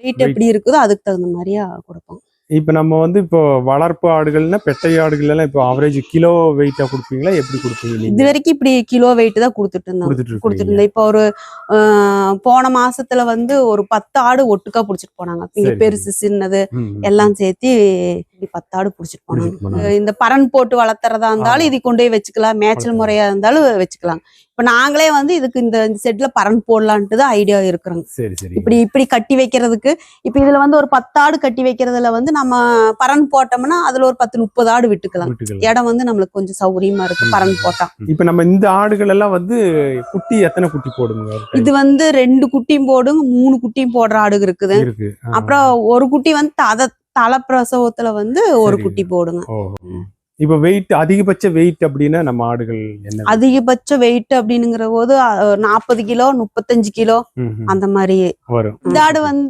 Wait எப்படி இருக்குதோ அதுக்கு தகுந்த மாதிரியா கொடுப்போம். இப்போ நம்ம வந்து இப்போ வளர்ப்பு ஆடுகள்னா பெட்டை ஆடுகள் எல்லாம் இப்போ ஆவரேஜ் கிலோ வெயிட்டா கொடுப்பீங்களா, எப்படி கொடுப்பீங்க இது நீங்க? வரைக்கும் இப்படி கிலோ வெயிட் தான் கொடுத்துட்டு கொடுத்துட்டு இருந்தேன். இப்போ ஒரு போன மாசத்துல வந்து ஒரு 10 ஆடு ஒட்டுக்கா புடிச்சிட்டு போனாங்க. இங்க சரி, பெருசு சின்னது ம், எல்லாம் சேர்த்து இப்படி 10 ஆடு புடிச்சிட்டு புடிச்சிட்டு போனாங்க. போனாங்க. இந்த பரன் போட்டு வளர்த்துறதா இருந்தாலும் ஆமா. இது கொண்டு போய் வச்சுக்கலாம், மேய்ச்சல் முறையா இருந்தாலும் வச்சுக்கலாம். இப்ப நாங்களே வந்து இதுக்கு இந்த செட்ல பரன் போடலான்ட்டு தான் ஐடியா இருக்கிறோங்க. சரி சரி. இப்படி கட்டி வைக்கிறதுக்கு இப்ப இதுல வந்து ஒரு 10 ஆடு கட்டி வைக்கிறதுல வந்து நம்ம பரன் போட்டோம்னா அதுல ஒரு 10-30 ஆடு விட்டுக்கலாம். இடம் வந்து நம்மளுக்கு கொஞ்சம் சௌகரியமா இருக்கு பரன் போட்டா. இப்ப நம்ம இந்த ஆடுகள் எல்லாம் வந்து குட்டி எத்தனை குட்டி போடுங்க? இது வந்து 2 குட்டியும் போடுங்க, 3 குட்டியும் போடுற ஆடு இருக்குது. இருக்கு. அப்புறம் ஒரு குட்டி வந்து தலை பிரசவத்துல வந்து ஒரு குட்டி போடுங்க. இப்ப வெயிட் அதிகபட்ச வெயிட் அப்படின்னா நம்ம ஆடுகள் என்ன? அதிகபட்ச வெயிட் அப்படிங்கிற போது 40 கிலோ 35 கிலோ அந்த மாதிரி வரும். இந்த ஆடு வந்து